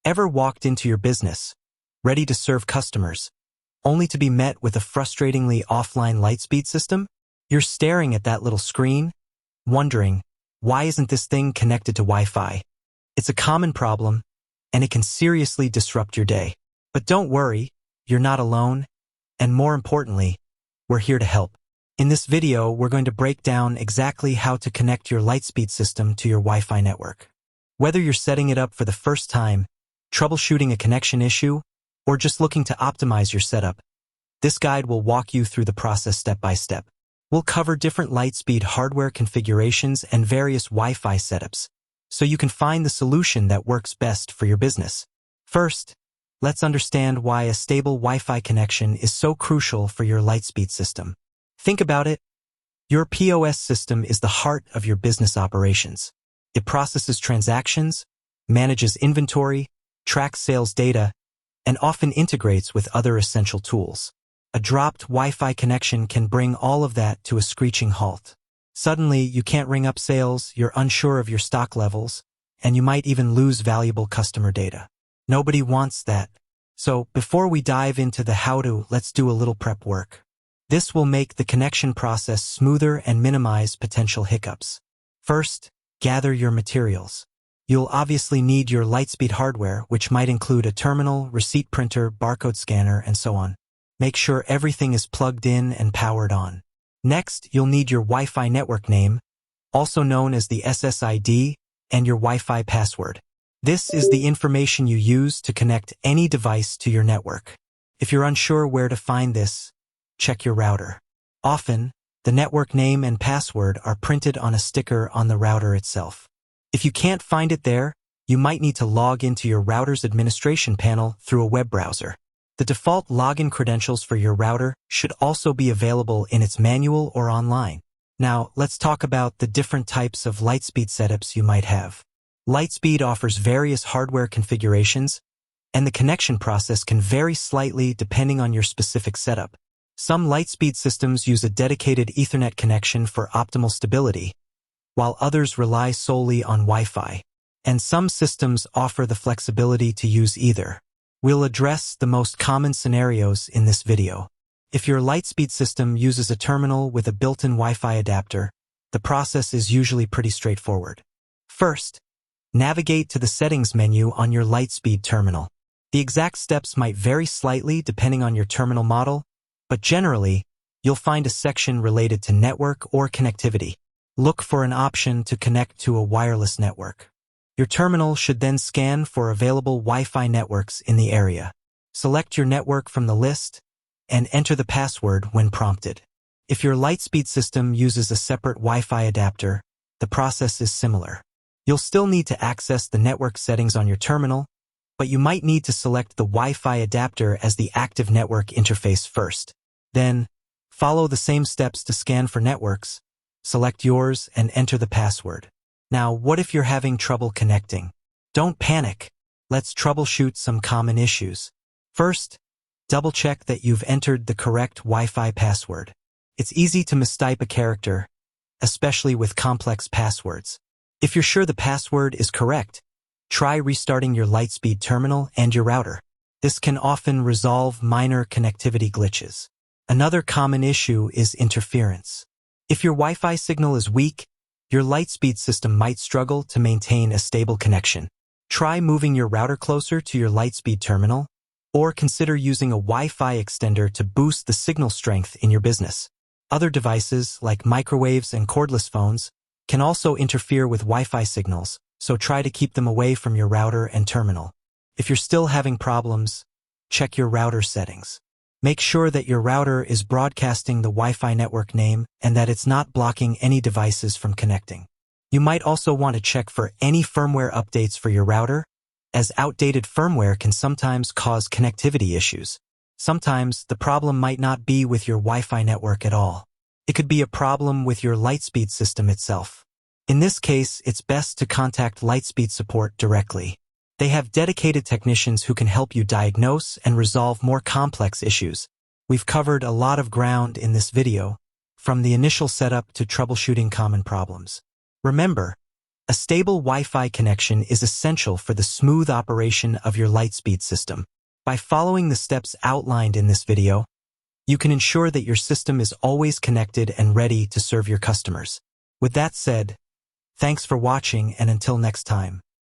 Ever walked into your business, ready to serve customers, only to be met with a frustratingly offline Lightspeed system? You're staring at that little screen, wondering, why isn't this thing connected to Wi-Fi? It's a common problem, and it can seriously disrupt your day. But don't worry, you're not alone, and more importantly, we're here to help. In this video, we're going to break down exactly how to connect your Lightspeed system to your Wi-Fi network. Whether you're setting it up for the first time, troubleshooting a connection issue, or just looking to optimize your setup, this guide will walk you through the process step by step. We'll cover different Lightspeed hardware configurations and various Wi-Fi setups, so you can find the solution that works best for your business. First, let's understand why a stable Wi-Fi connection is so crucial for your Lightspeed system. Think about it. Your POS system is the heart of your business operations. It processes transactions, manages inventory, tracks sales data, and often integrates with other essential tools. A dropped Wi-Fi connection can bring all of that to a screeching halt. Suddenly, you can't ring up sales, you're unsure of your stock levels, and you might even lose valuable customer data. Nobody wants that. So, before we dive into the how-to, let's do a little prep work. This will make the connection process smoother and minimize potential hiccups. First, gather your materials. You'll obviously need your Lightspeed hardware, which might include a terminal, receipt printer, barcode scanner, and so on. Make sure everything is plugged in and powered on. Next, you'll need your Wi-Fi network name, also known as the SSID, and your Wi-Fi password. This is the information you use to connect any device to your network. If you're unsure where to find this, check your router. Often, the network name and password are printed on a sticker on the router itself. If you can't find it there, you might need to log into your router's administration panel through a web browser. The default login credentials for your router should also be available in its manual or online. Now, let's talk about the different types of Lightspeed setups you might have. Lightspeed offers various hardware configurations, and the connection process can vary slightly depending on your specific setup. Some Lightspeed systems use a dedicated Ethernet connection for optimal stability, while others rely solely on Wi-Fi. And some systems offer the flexibility to use either. We'll address the most common scenarios in this video. If your Lightspeed system uses a terminal with a built-in Wi-Fi adapter, the process is usually pretty straightforward. First, navigate to the settings menu on your Lightspeed terminal. The exact steps might vary slightly depending on your terminal model, but generally, you'll find a section related to network or connectivity. Look for an option to connect to a wireless network. Your terminal should then scan for available Wi-Fi networks in the area. Select your network from the list and enter the password when prompted. If your Lightspeed system uses a separate Wi-Fi adapter, the process is similar. You'll still need to access the network settings on your terminal, but you might need to select the Wi-Fi adapter as the active network interface first. Then, follow the same steps to scan for networks, select yours, and enter the password. Now, what if you're having trouble connecting? Don't panic. Let's troubleshoot some common issues. First, double-check that you've entered the correct Wi-Fi password. It's easy to mistype a character, especially with complex passwords. If you're sure the password is correct, try restarting your Lightspeed terminal and your router. This can often resolve minor connectivity glitches. Another common issue is interference. If your Wi-Fi signal is weak, your Lightspeed system might struggle to maintain a stable connection. Try moving your router closer to your Lightspeed terminal, or consider using a Wi-Fi extender to boost the signal strength in your business. Other devices, like microwaves and cordless phones, can also interfere with Wi-Fi signals, so try to keep them away from your router and terminal. If you're still having problems, check your router settings. Make sure that your router is broadcasting the Wi-Fi network name and that it's not blocking any devices from connecting. You might also want to check for any firmware updates for your router, as outdated firmware can sometimes cause connectivity issues. Sometimes the problem might not be with your Wi-Fi network at all. It could be a problem with your Lightspeed system itself. In this case, it's best to contact Lightspeed support directly. They have dedicated technicians who can help you diagnose and resolve more complex issues. We've covered a lot of ground in this video, from the initial setup to troubleshooting common problems. Remember, A stable Wi-Fi connection is essential for the smooth operation of your Lightspeed system. By following the steps outlined in this video, you can ensure that your system is always connected and ready to serve your customers. With that said, thanks for watching, and until next time.